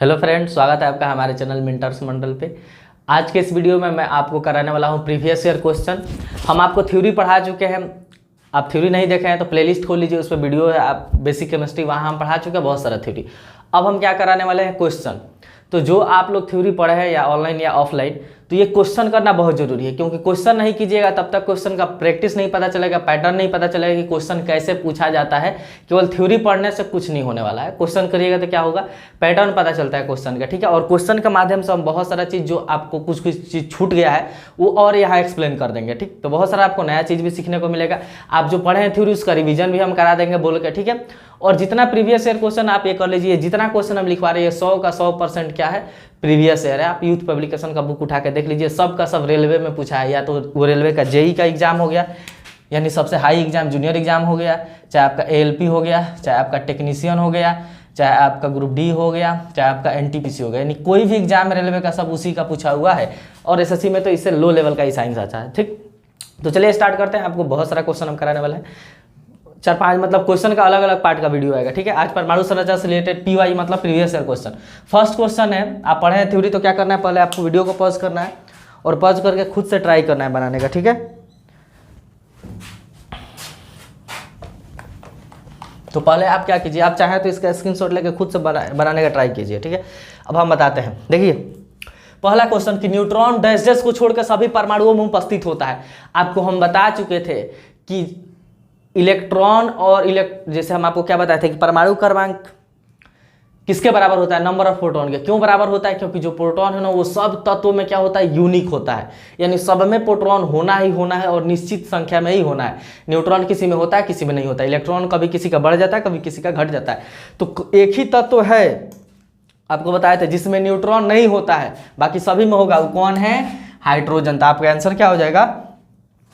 Hello friends, स्वागत है आपका हमारे चैनल मिंटर्स मंडल पे। आज के इस वीडियो में मैं आपको कराने वाला हूं प्रीवियस ईयर क्वेश्चन। हम आपको थ्योरी पढ़ा चुके हैं। आप थ्योरी नहीं देखे हैं तो प्लेलिस्ट खोल लीजिए, उस पर वीडियो है। आप बेसिक केमिस्ट्री वहाँ हम पढ़ा चुके हैं बहुत सारा थ्योरी। अब हम क्या कराने वाले हैं, क्वेश्चन। तो जो आप लोग थ्योरी पढ़े हैं या ऑनलाइन या ऑफलाइन, तो ये क्वेश्चन करना बहुत जरूरी है, क्योंकि क्वेश्चन नहीं कीजिएगा तब तक क्वेश्चन का प्रैक्टिस नहीं पता चलेगा, पैटर्न नहीं पता चलेगा कि क्वेश्चन कैसे पूछा जाता है। केवल थ्योरी पढ़ने से कुछ नहीं होने वाला है। क्वेश्चन करिएगा तो क्या होगा, पैटर्न पता चलता है क्वेश्चन का, ठीक है। और क्वेश्चन के माध्यम से हम बहुत सारा चीज़ जो आपको कुछ कुछ चीज़ छूट गया है वो और यहाँ एक्सप्लेन कर देंगे, ठीक। तो बहुत सारा आपको नया चीज़ भी सीखने को मिलेगा। आप जो पढ़े हैं थ्योरी उसका रिविजन भी हम करा देंगे बोल के, ठीक है। और जितना प्रीवियस ईयर क्वेश्चन आप ये कर लीजिए, जितना क्वेश्चन हम लिखवा रहे हैं 100 का 100% क्या है, प्रीवियस ईयर है। आप यूथ पब्लिकेशन का बुक उठा के देख लीजिए, सब का सब रेलवे में पूछा है। या तो वो रेलवे का जेई का एग्जाम हो गया, यानी सबसे हाई एग्जाम जूनियर एग्जाम हो गया, चाहे आपका एएलपी हो गया, चाहे आपका टेक्नीशियन हो गया, चाहे आपका ग्रुप डी हो गया, चाहे आपका एनटीपीसी हो गया, यानी कोई भी एग्जाम रेलवे का सब उसी का पूछा हुआ है। और एसएससी में तो इससे लो लेवल का ही साइंस आता है, ठीक। तो चलिए स्टार्ट करते हैं। आपको बहुत सारा क्वेश्चन हम कराने वाला है, 4-5 मतलब क्वेश्चन का अलग अलग पार्ट का वीडियो आएगा, ठीक है। आज परमाणु संरचना से रिलेटेड पीवाई मतलब previous year question. First question है, आप पढ़े हैं थ्योरी तो क्या करना है, पहले आपको वीडियो को पॉज करना है और पॉज करके खुद से ट्राई करना है बनाने का, ठीक है। तो पहले आप क्या कीजिए, आप चाहें तो इसका स्क्रीनशॉट लेके खुद से बनाने का ट्राई कीजिए, ठीक है। अब हम बताते हैं, देखिए पहला क्वेश्चन कि न्यूट्रॉन डैश डैश को छोड़कर सभी परमाणुओं में उपस्थित होता है। आपको हम बता चुके थे कि इलेक्ट्रॉन और जैसे हम आपको क्या बताए थे कि परमाणु क्रमांक किसके बराबर होता है, नंबर ऑफ प्रोटॉन के। क्यों बराबर होता है, क्योंकि जो प्रोटॉन है ना वो सब तत्वों में क्या होता है, यूनिक होता है, यानी सब में प्रोटॉन होना ही होना है और निश्चित संख्या में ही होना है। न्यूट्रॉन किसी में होता है, किसी में नहीं होता। इलेक्ट्रॉन कभी किसी का बढ़ जाता है, कभी किसी का घट जाता है। तो एक ही तत्व है, आपको बताया था, जिसमें न्यूट्रॉन नहीं होता है, बाकी सभी में होगा। वो कौन है, हाइड्रोजन। तो आपका आंसर क्या हो जाएगा,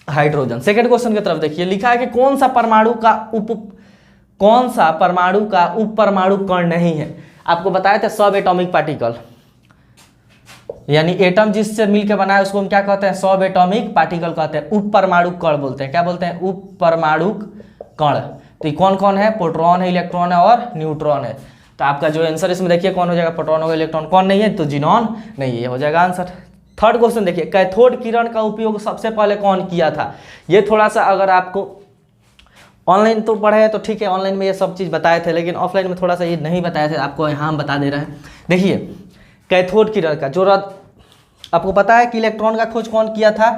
हाइड्रोजन। सेकंड क्वेश्चन की तरफ देखिए, लिखा है कि कौन सा परमाणु का उप परमाणु कण नहीं है। आपको बताया था सब एटॉमिक पार्टिकल, यानी एटम जिससे मिलकर बना है उसको हम क्या कहते हैं, सब एटॉमिक पार्टिकल कहते हैं। उप परमाणु कण बोलते हैं, क्या बोलते हैं, उप परमाणु कण। तो ये कौन कौन है, प्रोटॉन है, इलेक्ट्रॉन है और न्यूट्रॉन है। तो आपका जो आंसर इसमें देखिए कौन हो जाएगा, प्रोटॉन होगा, इलेक्ट्रॉन कौन नहीं है, तो जिनॉन नहीं है, ये हो जाएगा आंसर। थर्ड क्वेश्चन देखिए, कैथोड किरण का उपयोग सबसे पहले कौन किया था। ये थोड़ा सा अगर आपको ऑनलाइन तो पढ़े हैं तो ठीक है, ऑनलाइन में ये सब चीज़ बताए थे, लेकिन ऑफलाइन में थोड़ा सा ये नहीं बताए थे, आपको यहाँ हम बता दे रहे हैं। देखिए कैथोड किरण का जो आपको पता है कि इलेक्ट्रॉन का खोज कौन किया था,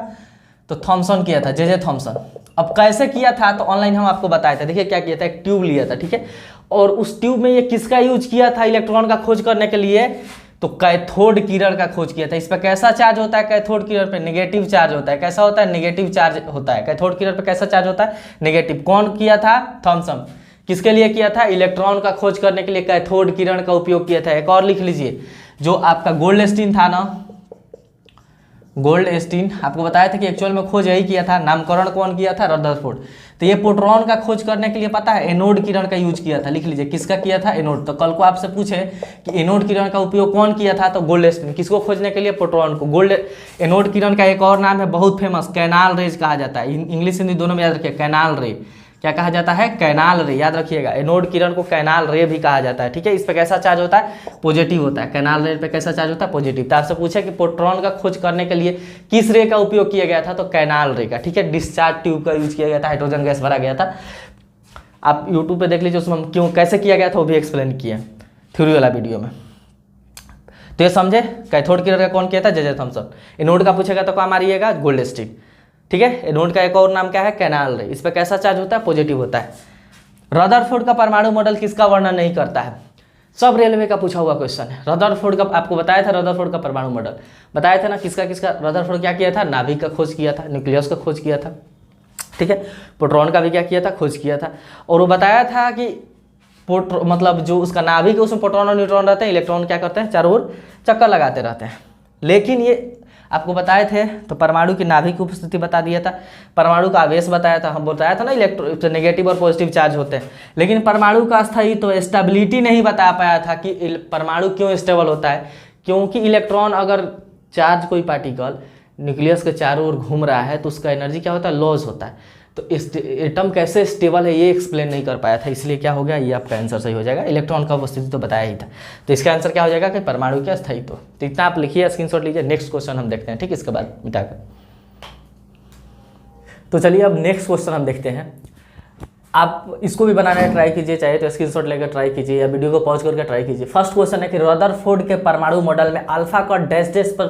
तो थॉमसन किया था, जे थॉमसन। अब कैसे किया था तो ऑनलाइन हम आपको बताए थे। देखिए क्या किया था, एक ट्यूब लिया था, ठीक है, और उस ट्यूब में ये किसका यूज किया था इलेक्ट्रॉन का खोज करने के लिए, तो कैथोड किरण का खोज किया था। इस पर कैसा चार्ज होता है, कैथोड किरण पे नेगेटिव चार्ज होता है। कैसा होता है, नेगेटिव चार्ज होता है। कैथोड किरण पे कैसा चार्ज होता है, नेगेटिव। कौन किया था, थॉमसन। किसके लिए किया था, इलेक्ट्रॉन का खोज करने के लिए कैथोड किरण का उपयोग किया था। एक और लिख लीजिए, जो आपका गोल्डस्टीन था ना, गोल्डस्टीन, आपको बताया था कि एक्चुअल में खोज यही किया था, नामकरण कौन किया था, रदरफोर्ड। तो ये प्रोटॉन का खोज करने के लिए पता है एनोड किरण का यूज किया था। लिख लीजिए किसका किया था, एनोड। तो कल को आपसे पूछे कि एनोड किरण का उपयोग कौन किया था, तो गोल्डस्टीन। किसको खोजने के लिए, प्रोटॉन को। एनोड किरण का एक और नाम है बहुत फेमस, कैनाल रेज कहा जाता है। इंग्लिश हिंदी दोनों में याद रखिए, कैनाल रे। क्या कहा जाता है, कैनाल रे, याद रखिएगा। एनोड किरण को कैनाल रे भी कहा जाता है, ठीक है। इस पे कैसा चार्ज होता है, पॉजिटिव होता है। कैनाल रे पे कैसा चार्ज होता है, पॉजिटिव। तो आपसे पूछे कि प्रोटॉन का खोज करने के लिए किस रे का उपयोग किया गया था, तो कैनाल रे का, ठीक है। डिस्चार्ज ट्यूब का यूज किया गया था, हाइड्रोजन गैस भरा गया था। आप यूट्यूब पे देख लीजिए, उसमें हम क्यों कैसे किया गया था वो भी एक्सप्लेन किया थ्योरी वाला वीडियो में। तो ये समझे, कैथोड किरण का कौन किया था, जे थॉमसन। एनोड का पूछेगा तो क्या मारिएगा, गोल्डस्टीन, ठीक है। एनोड का एक और नाम क्या है, कैनाल रे। इस पर कैसा चार्ज होता है, पॉजिटिव होता है। रदरफोर्ड का परमाणु मॉडल किसका वर्णन नहीं करता है, सब रेलवे का पूछा हुआ क्वेश्चन है। रदरफोर्ड का आपको बताया था, रदरफोर्ड का परमाणु मॉडल बताया था ना, किसका किसका। रदरफोर्ड क्या किया था, नाभिक का खोज किया था, न्यूक्लियस का खोज किया था, ठीक है। प्रोटॉन का भी क्या किया था, खोज किया था। और वो बताया था कि मतलब जो उसका नाभिक है उसमें प्रोटॉन और न्यूट्रॉन रहते हैं, इलेक्ट्रॉन क्या करते हैं, चारों ओर चक्कर लगाते रहते हैं। लेकिन ये आपको बताए थे, तो परमाणु की नाभिक की उपस्थिति बता दिया था, परमाणु का आवेश बताया था, हम बताया था ना, इलेक्ट्रो नेगेटिव और पॉजिटिव चार्ज होते हैं। लेकिन परमाणु का स्थायी तो स्टेबिलिटी नहीं बता पाया था कि परमाणु क्यों स्टेबल होता है, क्योंकि इलेक्ट्रॉन अगर चार्ज कोई पार्टिकल न्यूक्लियस के चारों ओर घूम रहा है तो उसका एनर्जी क्या होता है, लॉस होता है। तो एटम कैसे स्टेबल है ये एक्सप्लेन नहीं कर पाया था, इसलिए क्या हो गया, ये आपका आंसर सही हो जाएगा। इलेक्ट्रॉन का उपस्थिति तो बताया ही था, तो इसका आंसर क्या हो जाएगा कि परमाणु का स्थायित्व। तो इतना आप लिखिए, स्क्रीनशॉट लीजिए। नेक्स्ट क्वेश्चन हम देखते हैं, ठीक, इसके बाद मिटाकर। तो चलिए अब नेक्स्ट क्वेश्चन हम देखते हैं। आप इसको भी बनाने ट्राई कीजिए, चाहे तो स्क्रीनशॉट लेकर ट्राई कीजिए या वीडियो को पॉज करके ट्राई कीजिए। फर्स्ट क्वेश्चन है कि रदरफोर्ड के परमाणु मॉडल में अल्फा का डैश डैश पर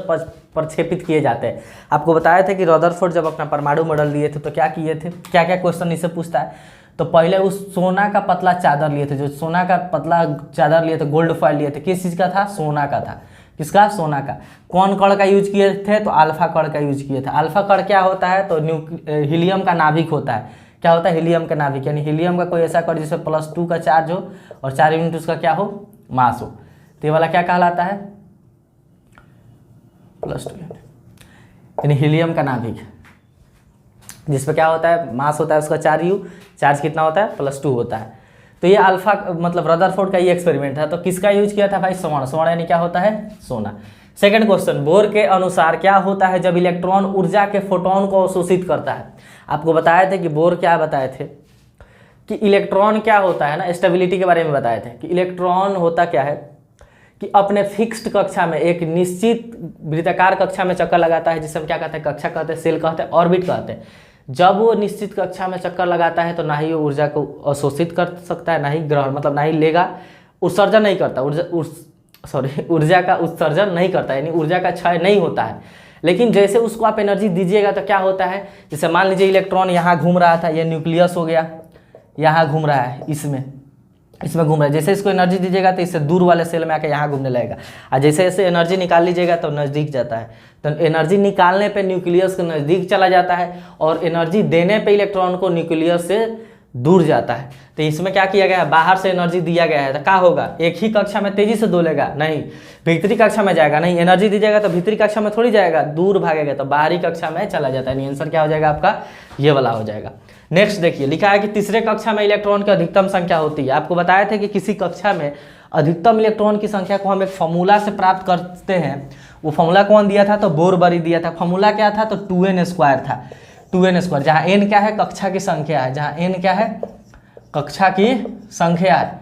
प्रक्षेपित किए जाते हैं। आपको बताया था कि रदरफोर्ड जब अपना परमाणु मॉडल लिए थे तो क्या किए थे, क्या क्या क्वेश्चन इससे पूछता है। तो पहले उस सोना का पतला चादर लिए थे, जो सोना का पतला चादर लिए थे, गोल्ड फॉइल लिए थे, किस चीज़ का था, सोना का था। किसका, सोना का। कौन कण का यूज किए थे, तो अल्फा कण का यूज किए थे। अल्फा कण क्या होता है, तो हीलियम का नाभिक होता है। क्या होता है, हीलियम का नाभिक, यानी हीलियम का कोई ऐसा कण जिसमें +2 का चार्ज हो और 4 यूनिट उसका क्या हो, मास हो। तो ये वाला क्या कहलाता है, +2 यूनिट, यानी हीलियम का नाभिक, जिसपे क्या होता है, मास होता है उसका 4U, चार्ज कितना होता है, +2 होता है। तो ये अल्फा मतलब रदरफोर्ड का ये एक्सपेरिमेंट था। तो किसका यूज किया था भाई, स्वर्ण। स्वर्ण यानी क्या होता है, सोना। सेकंड क्वेश्चन, बोर के अनुसार क्या होता है जब इलेक्ट्रॉन ऊर्जा के फोटोन को अवशोषित करता है। आपको बताए थे कि बोर क्या बताए थे कि इलेक्ट्रॉन क्या होता है ना, स्टेबिलिटी के बारे में बताए थे कि इलेक्ट्रॉन होता क्या है कि अपने फिक्स्ड कक्षा में एक निश्चित वृत्ताकार कक्षा में चक्कर लगाता है, जिसे हम क्या कहते हैं, कक्षा कहते हैं, सेल कहते हैं, ऑर्बिट कहते हैं। जब वो निश्चित कक्षा में चक्कर लगाता है तो ना ही वो ऊर्जा को अवशोषित कर सकता है, ना ही ग्रहण मतलब ना ही लेगा, उत्सर्जन नहीं करता, ऊर्जा का उत्सर्जन नहीं करता, यानी ऊर्जा का क्षय नहीं होता है। लेकिन जैसे उसको आप एनर्जी दीजिएगा तो क्या होता है, जैसे मान लीजिए इलेक्ट्रॉन यहाँ घूम रहा था, ये न्यूक्लियस हो गया, यहाँ घूम रहा है, इसमें घूम रहा है। जैसे इसको एनर्जी दीजिएगा तो इससे दूर वाले सेल में आकर यहाँ घूमने लगेगा, और जैसे जैसे एनर्जी निकाल लीजिएगा तो नज़दीक जाता है। तो एनर्जी निकालने पे न्यूक्लियस के नज़दीक चला जाता है और एनर्जी देने पे इलेक्ट्रॉन को न्यूक्लियस से दूर जाता है। तो इसमें क्या किया गया है, बाहर से एनर्जी दिया गया है तो क्या होगा, एक ही कक्षा में तेजी से डोलेगा नहीं, भीतरी कक्षा में जाएगा नहीं, एनर्जी दीजिएगा तो भीतरी कक्षा में थोड़ी जाएगा, दूर भागेगा तो बाहरी कक्षा में चला जाता है। आंसर क्या हो जाएगा आपका, ये वाला हो जाएगा। नेक्स्ट देखिए, लिखा है कि तीसरे कक्षा में इलेक्ट्रॉन की अधिकतम संख्या होती है। आपको बताया था कि किसी कक्षा में अधिकतम इलेक्ट्रॉन की संख्या को हम एक फॉर्मूला से प्राप्त करते हैं। वो फॉर्मूला कौन दिया था, तो बोरबरी दिया था। फॉर्मूला क्या था, तो 2n² था, 2n², जहाँ n क्या है, कक्षा की संख्या है, जहाँ n क्या है, कक्षा की संख्या है।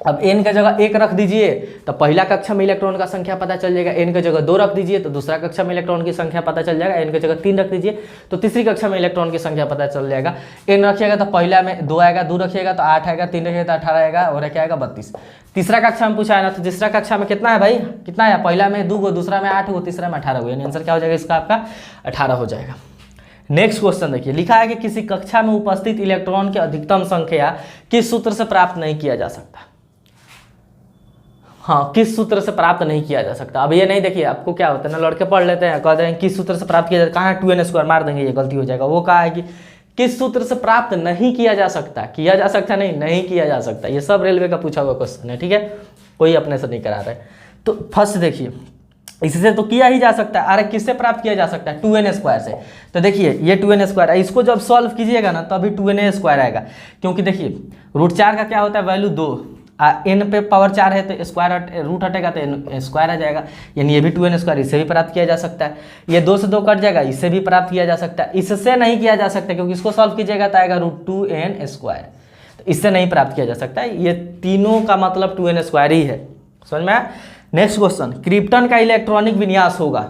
अब n का जगह 1 रख दीजिए तो पहला कक्षा में इलेक्ट्रॉन का संख्या पता चल जाएगा, n की जगह 2 रख दीजिए तो दूसरा कक्षा में इलेक्ट्रॉन की संख्या पता चल जाएगा, n की जगह 3 रख दीजिए तो तीसरी कक्षा में इलेक्ट्रॉन की संख्या पता चल जाएगा। n रखिएगा तो पहला में 2 आएगा, 2 रखिएगा तो 8 आएगा, 3 रखिएगा तो 18 आएगा और क्या आएगा, 32। तीसरा कक्षा में पूछा है ना, तो तीसरा कक्षा में कितना है भाई, कितना है, पहला में 2 गो, दूसरा में 8 गो, तीसरा में 18 गो, यानी आंसर क्या हो जाएगा इसका, आपका 18 हो जाएगा। नेक्स्ट क्वेश्चन देखिए, लिखा है कि किसी कक्षा में उपस्थित इलेक्ट्रॉन की अधिकतम संख्या किस सूत्र से प्राप्त नहीं किया जा सकता। हाँ, किस सूत्र से प्राप्त नहीं किया जा सकता। अब ये नहीं, देखिए आपको क्या होता है ना, लड़के पढ़ लेते हैं, कहते हैं किस सूत्र से प्राप्त किया जाता है, कहाँ 2n² मार देंगे, ये गलती हो जाएगा। वो कहा है कि किस सूत्र से प्राप्त नहीं किया जा सकता, किया जा सकता नहीं किया जा सकता। ये सब रेलवे का पूछा हुआ क्वेश्चन है, ठीक है, कोई अपने से नहीं करा रहा है। तो फर्स्ट देखिए, इससे तो किया ही जा सकता है, अरे किससे प्राप्त किया जा सकता है, 2n² से। तो देखिए ये 2n² है, इसको जब सॉल्व कीजिएगा ना तो अभी 2na² आएगा, क्योंकि देखिए √4 का क्या होता है, वैल्यू 2, n पे पावर 4 है तो स्क्वायर रूट हटेगा तो स्क्वायर आ जाएगा, यानी ये भी 2n², इससे भी प्राप्त किया जा सकता है। ये 2 से 2 कट जाएगा, इससे भी प्राप्त किया जा सकता है। इससे नहीं किया जा सकता क्योंकि इसको सॉल्व कीजिएगा तो आएगा √2n², तो इससे नहीं प्राप्त किया जा सकता है। ये तीनों का मतलब 2n² ही है, समझ में आया। नेक्स्ट क्वेश्चन, क्रिप्टन का इलेक्ट्रॉनिक विन्यास होगा।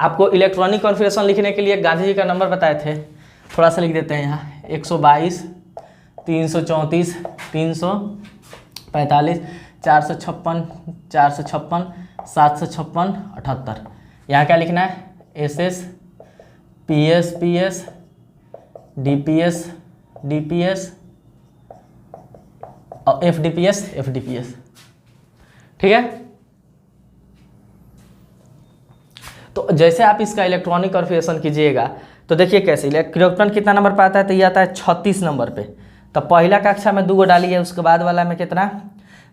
आपको इलेक्ट्रॉनिक कॉन्फ़िगरेशन लिखने के लिए गांधी जी का नंबर बताए थे, थोड़ा सा लिख देते हैं यहाँ, 122 334 345 456 456 756 78। यहाँ क्या लिखना है, SS PS PS DPS DPS और FDPS FDPS, ठीक है। तो जैसे आप इसका इलेक्ट्रॉनिक कॉन्फ़िगरेशन कीजिएगा तो देखिए कैसे, क्रिप्टन कितना नंबर पर आता है, तो ये आता है 36 नंबर पे। तो पहला कक्षा में 2 गो डालिए, उसके बाद वाला में कितना,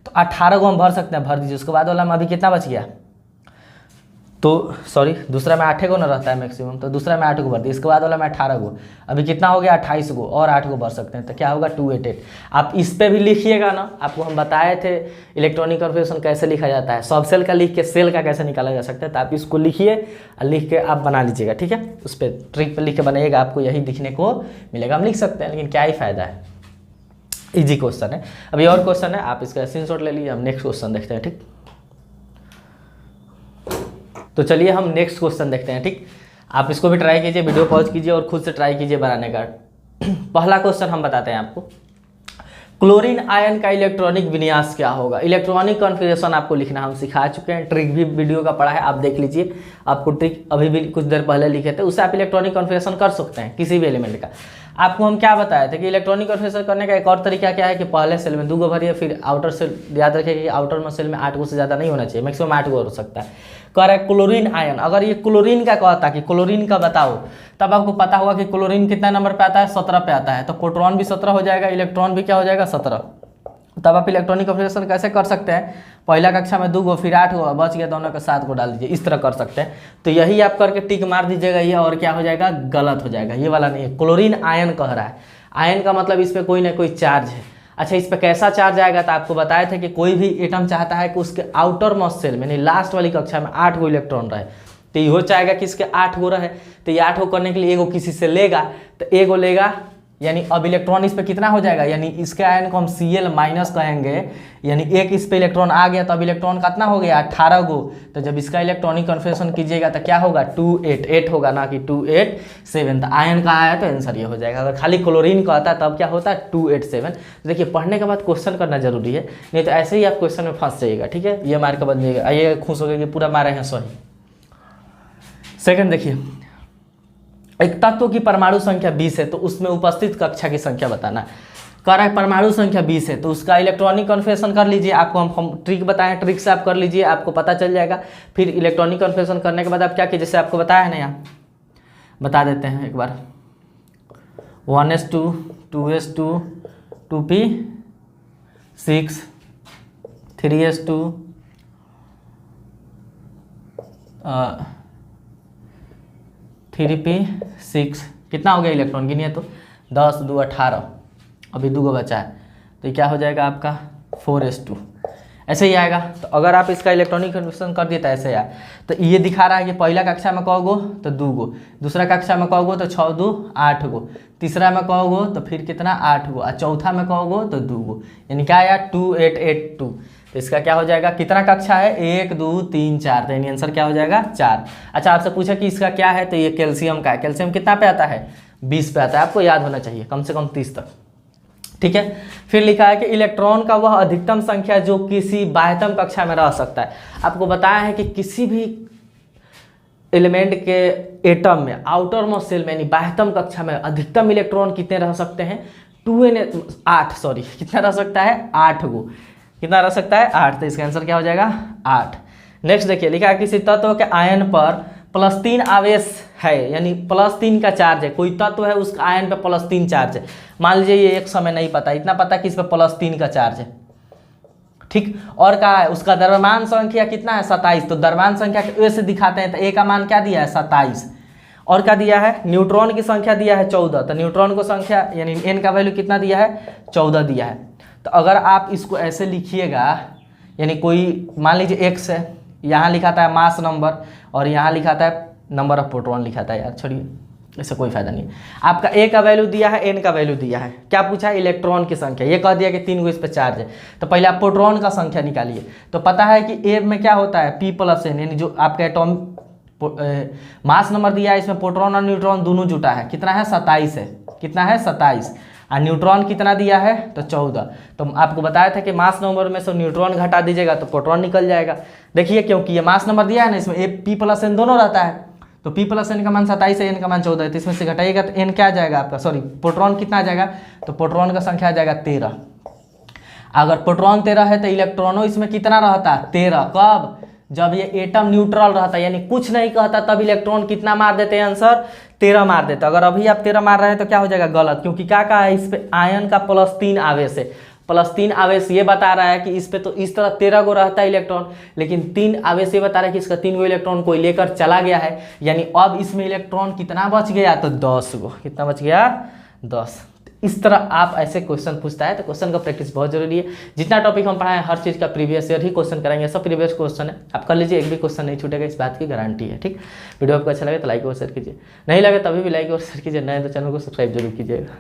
तो 18 गो हम भर सकते हैं, भर दीजिए। उसके बाद वाला में अभी कितना बच गया, तो सॉरी, दूसरा में 8 गो ना रहता है मैक्सिमम, तो दूसरा में 8 गो भर दिया, इसके बाद वाला में 18 गो, अभी कितना हो गया 28 गो, और 8 गो भर सकते हैं, तो क्या होगा 288। आप इस पे भी लिखिएगा ना, आपको हम बताए थे इलेक्ट्रॉनिक कन्फिगरेशन कैसे लिखा जाता है, सब सेल का लिख के सेल का कैसे निकाला जा सकता है, तो आप इसको लिखिए और लिख के आप बना लीजिएगा, ठीक है। उस पर ट्रिक पर लिख के बनाइएगा, आपको यही दिखने को मिलेगा। हम लिख सकते हैं, लेकिन क्या ही फायदा है, ईजी क्वेश्चन है। अभी और क्वेश्चन है, आप इसका स्क्रीनशॉट ले लीजिए। हम नेक्स्ट क्वेश्चन देखते हैं, ठीक। तो चलिए हम नेक्स्ट क्वेश्चन देखते हैं, ठीक। आप इसको भी ट्राई कीजिए, वीडियो पॉज कीजिए और खुद से ट्राई कीजिए बनाने का। पहला क्वेश्चन हम बताते हैं आपको, क्लोरीन आयन का इलेक्ट्रॉनिक विन्यास क्या होगा। इलेक्ट्रॉनिक कॉन्फ़िगरेशन आपको लिखना हम सिखा चुके हैं, ट्रिक भी वीडियो का पड़ा है, आप देख लीजिए। आपको ट्रिक अभी भी कुछ देर पहले लिखे थे, उससे आप इलेक्ट्रॉनिक कॉन्फ़िगरेशन कर सकते हैं किसी भी एलिमेंट का। आपको हम क्या बताए थे कि इलेक्ट्रॉनिक कॉन्फ़िगरेशन करने का एक और तरीका क्या है कि पहले सेल में 2 गो भरिए, फिर आउटर सेल, याद रखिए कि आउटर में सेल में 8 गो से ज़्यादा नहीं होना चाहिए, मैक्सिमम 8 गो हो सकता है। कह रहा है क्लोरीन आयन, अगर ये क्लोरीन का कहता कि क्लोरीन का बताओ, तब आपको पता होगा कि क्लोरीन कितना नंबर पे आता है, 17 पे आता है, तो प्रोटॉन भी 17 हो जाएगा, इलेक्ट्रॉन भी क्या हो जाएगा 17। तब आप इलेक्ट्रॉनिक कॉन्फ़िगरेशन कैसे कर सकते हैं, पहला कक्षा में 2 गो, फिर 8 गो, बच गया दोनों के 7 गो डाल दीजिए, इस तरह कर सकते हैं। तो यही आप करके टिक मार दीजिएगा, ये और क्या हो जाएगा, गलत हो जाएगा, ये वाला नहीं है। क्लोरीन आयन कह रहा है, आयन का मतलब इस पर कोई ना कोई चार्ज है। अच्छा, इस पर कैसा चार्ज आएगा, तो आपको बताए थे कि कोई भी एटम चाहता है कि उसके आउटर मोस्ट सेल में, यानी लास्ट वाली कक्षा में 8 गो इलेक्ट्रॉन रहे, तो ये चाहेगा कि इसके 8 गो रहे। तो ये 8 गो करने के लिए एगो किसी से लेगा, तो एगो लेगा, यानी अब इलेक्ट्रॉन इस पे कितना हो जाएगा, यानी इसके आयन को हम Cl माइनस कहेंगे, यानी एक इस पे इलेक्ट्रॉन आ गया, तो अब इलेक्ट्रॉन कितना हो गया 18 गो। तो जब इसका इलेक्ट्रॉनिक कॉन्फ़िगरेशन कीजिएगा तो क्या होगा 288 होगा, ना कि 287। तो आयन का आया तो आंसर ये हो जाएगा। अगर खाली क्लोरीन का आता है तब क्या होता है 287। देखिए पढ़ने के बाद क्वेश्चन करना जरूरी है, नहीं तो ऐसे ही आप क्वेश्चन में फंस जाइएगा, ठीक है। ये मार्क बन जाएगा, आइए खुश हो गए कि पूरा मारे हैं सही। सेकंड देखिए, एक तत्व की परमाणु संख्या 20 है, तो उसमें उपस्थित कक्षा की संख्या बताना। कह रहा है परमाणु संख्या 20 है, तो उसका इलेक्ट्रॉनिक कॉन्फ़िगरेशन कर लीजिए। आपको हम ट्रिक बताएं, ट्रिक से आप कर लीजिए, आपको पता चल जाएगा। फिर इलेक्ट्रॉनिक कॉन्फ़िगरेशन करने के बाद आप क्या कीजिए, जैसे आपको बताया है ना, यहाँ बता देते हैं एक बार, 1s2 2s2 2p6 3s2 3p6, कितना हो गया इलेक्ट्रॉन गिनिए तो 10 2 18, अभी 2 गो बचा है, तो ये क्या हो जाएगा आपका 4s2, ऐसे ही आएगा। तो अगर आप इसका इलेक्ट्रॉनिक कन्वर्जन कर दिए तो ऐसे आया। तो ये दिखा रहा है कि पहला कक्षा में कौ गो, तो 2 गो, दूसरा कक्षा में कौ गो, तो 6 2 8 गो, तीसरा में कौ गो, तो फिर कितना 8 गो, और चौथा में कौ गो, तो 2 गो, यानी क्या आया 2882। तो इसका क्या हो जाएगा, कितना कक्षा है 1 2 3 4, तो यानी आंसर क्या हो जाएगा 4। अच्छा, आपसे पूछा कि इसका क्या है, तो ये कैल्शियम का है। कैल्शियम कितना पे आता है 20 पे आता है, आपको याद होना चाहिए कम से कम 30 तक, ठीक है। फिर लिखा है कि इलेक्ट्रॉन का वह अधिकतम संख्या जो किसी बाह्यतम कक्षा में रह सकता है। आपको बताया है कि किसी भी एलिमेंट के एटम में आउटर मोस्ट सेल में यानी बाह्यतम कक्षा में अधिकतम इलेक्ट्रॉन कितने रह सकते हैं 8 सॉरी कितना रह सकता है 8 गो, कितना रह सकता है 8। तो इसका आंसर क्या हो जाएगा 8। नेक्स्ट देखिए, लिखा है किसी तत्व के आयन पर +3 आवेश है, यानी +3 का चार्ज है। कोई तत्व है उसका आयन पे +3 चार्ज है। मान लीजिए ये एक समय नहीं पता, इतना पता कि इस पे +3 का चार्ज है, ठीक। और कहा है उसका द्रव्यमान संख्या कितना है 27। तो द्रव्यमान संख्या के ए से दिखाते हैं, तो ए का मान क्या दिया है 27। और क्या दिया है, न्यूट्रॉन की संख्या दिया है 14। तो न्यूट्रॉन को संख्या यानी एन का वैल्यू कितना दिया है 14 दिया है। तो अगर आप इसको ऐसे लिखिएगा, यानी कोई मान लीजिए x है, यहाँ लिखाता है मास नंबर और यहाँ लिखाता है नंबर ऑफ प्रोटॉन लिखाता है, यार छोड़िए इससे कोई फायदा नहीं। आपका ए का वैल्यू दिया है, एन का वैल्यू दिया है, क्या पूछा है इलेक्ट्रॉन की संख्या। ये कह दिया कि 3 गो इस पर चार्ज है, तो पहले आप प्रोटॉन का संख्या निकालिए। तो पता है कि ए में क्या होता है p+n, यानी जो आपका एटॉम मास नंबर दिया है, इसमें प्रोटॉन और न्यूट्रॉन दोनों जुटा है, कितना है 27 है, कितना है 27। और न्यूट्रॉन कितना दिया है तो 14। तो आपको बताया था कि मास नंबर में से न्यूट्रॉन घटा दीजिएगा तो प्रोटॉन निकल जाएगा। देखिए क्योंकि ये मास नंबर दिया है ना, इसमें p+n दोनों रहता है, तो p+n का मान 27 है, एन का मान 14 है, तो इसमें से घटाइएगा तो एन क्या आ जाएगा आपका, सॉरी प्रोटॉन कितना आ जाएगा, तो प्रोटॉन का संख्या आ जाएगा 13। अगर प्रोटॉन 13 है तो इलेक्ट्रॉनों इसमें कितना रहता है 13। कब, जब ये एटम न्यूट्रल रहता है, यानी कुछ नहीं कहता, तब इलेक्ट्रॉन कितना मार देते हैं आंसर 13 मार देते। अगर अभी आप 13 मार रहे हैं तो क्या हो जाएगा गलत, क्योंकि क्या कहा है इस पे आयन का +3 आवेश है। +3 आवेश ये बता रहा है कि इस पे तो इस तरह 13 गो रहता है इलेक्ट्रॉन, लेकिन 3 आवेश ये बता रहा है कि इसका 3 गो इलेक्ट्रॉन कोई लेकर चला गया है, यानी अब इसमें इलेक्ट्रॉन कितना बच गया, तो 10 गो। कितना बच गया, 10। इस तरह आप ऐसे क्वेश्चन पूछता है, तो क्वेश्चन का प्रैक्टिस बहुत जरूरी है। जितना टॉपिक हम पढ़ाएं हर चीज़ का प्रीवियस ईयर ही क्वेश्चन कराएंगे, सब प्रीवियस क्वेश्चन है, आप कर लीजिए, एक भी क्वेश्चन नहीं छूटेगा, इस बात की गारंटी है। ठीक, वीडियो आपको अच्छा लगे तो लाइक और शेयर कीजिए, नहीं लगे तभी भी लाइक और शेयर कीजिए, नए तो चैनल को सब्सक्राइब जरूर कीजिएगा।